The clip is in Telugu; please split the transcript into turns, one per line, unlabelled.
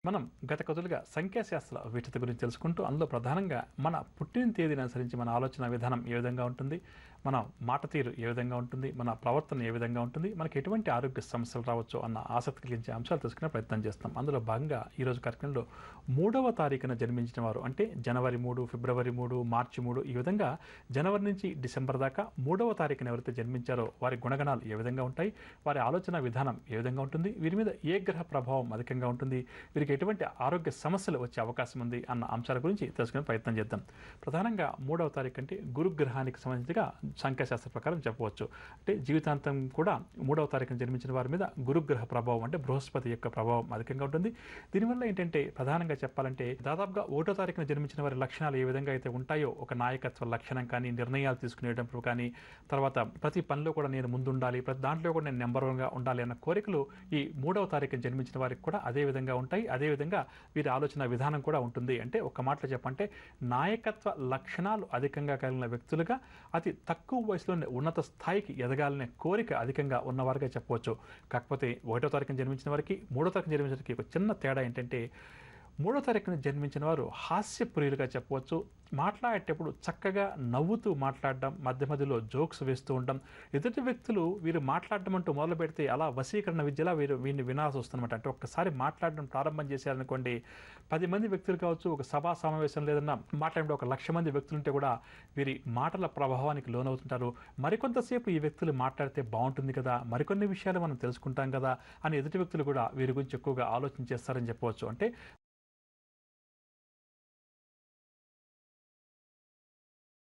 మనం గత కొద్దిగా సంఖ్యాశాస్త్ర విశిష్టత గురించి తెలుసుకుంటూ అందులో ప్రధానంగా మన పుట్టిన తేదీని అనుసరించి మన ఆలోచన విధానం ఏ విధంగా ఉంటుంది, మన మాట తీరు ఏ విధంగా ఉంటుంది, మన ప్రవర్తన ఏ విధంగా ఉంటుంది, మనకి ఎటువంటి ఆరోగ్య సమస్యలు రావచ్చు అన్న ఆసక్తి కలిగించే అంశాలు తెలుసుకునే ప్రయత్నం చేస్తాం. అందులో భాగంగా ఈరోజు కార్యక్రమంలో 3వ తారీఖున జన్మించిన వారు అంటే జనవరి 3, ఫిబ్రవరి 3, మార్చి 3 ఈ విధంగా జనవరి నుంచి డిసెంబర్ దాకా 3వ తారీఖున ఎవరైతే జన్మించారో వారి గుణగణాలు ఏ విధంగా ఉంటాయి, వారి ఆలోచన విధానం ఏ విధంగా ఉంటుంది, వీరి మీద ఏ గ్రహ ప్రభావం అధికంగా ఉంటుంది, వీరికి ఎటువంటి ఆరోగ్య సమస్యలు వచ్చే అవకాశం ఉంది అన్న అంశాల గురించి తెలుసుకునే ప్రయత్నం చేద్దాం. ప్రధానంగా 3వ తారీఖు అంటే గురుగ్రహానికి సంబంధించిగా సంఖ్యాశాస్త్ర ప్రకారం చెప్పవచ్చు. అంటే జీవితాంతం కూడా 3వ తారీఖున జన్మించిన వారి మీద గురుగ్రహ ప్రభావం అంటే బృహస్పతి యొక్క ప్రభావం అధికంగా ఉంటుంది. దీనివల్ల ఏంటంటే ప్రధానంగా చెప్పాలంటే దాదాపుగా 1వ తారీఖున జన్మించిన వారి లక్షణాలు ఏ విధంగా అయితే ఉంటాయో ఒక నాయకత్వ లక్షణం కానీ, నిర్ణయాలు తీసుకునేటప్పుడు కానీ, తర్వాత ప్రతి పనిలో కూడా నేను ముందుండాలి, ప్రతి దాంట్లో కూడా నేను నెంబర్ 1గా ఉండాలి అన్న కోరికలు ఈ 3వ తారీఖున జన్మించిన వారికి కూడా అదే విధంగా ఉంటాయి. అదేవిధంగా వీరి ఆలోచన విధానం కూడా ఉంటుంది. అంటే ఒక మాటలో చెప్పంటే నాయకత్వ లక్షణాలు అధికంగా కలిగిన వ్యక్తులుగా అతి తక్కువ వయసులోనే ఉన్నత స్థాయికి ఎదగాలనే కోరిక అధికంగా ఉన్నవారుగా చెప్పవచ్చు. కాకపోతే 1వ తారీఖున జన్మించిన వారికి 3వ తారీఖున జన్మించిన వారికి ఒక చిన్న తేడా ఏంటంటే 3వ తారీఖున జన్మించిన వారు హాస్యప్రియులుగా చెప్పవచ్చు. మాట్లాడేటప్పుడు చక్కగా నవ్వుతూ మాట్లాడడం, మధ్య మధ్యలో జోక్స్ వేస్తూ ఉండడం, ఎదుటి వ్యక్తులు వీరు మాట్లాడడం అంటూ మొదలు పెడితే అలా వశీకరణ విద్యలా వీరిని వినాల్సి వస్తుందన్నమాట. అంటే ఒక్కసారి మాట్లాడడం ప్రారంభం చేశారనుకోండి, 10 మంది వ్యక్తులు కావచ్చు, ఒక సభా సమావేశం లేదన్నా మాట్లాడే ఒక 1,00,000 మంది వ్యక్తులుంటే కూడా వీరి మాటల ప్రభావానికి లోనవుతుంటారు. మరికొంతసేపు ఈ వ్యక్తులు మాట్లాడితే బాగుంటుంది కదా, మరికొన్ని విషయాలు మనం తెలుసుకుంటాం కదా అని ఎదుటి వ్యక్తులు కూడా వీరి గురించి ఎక్కువగా ఆలోచించేస్తారని చెప్పవచ్చు. అంటే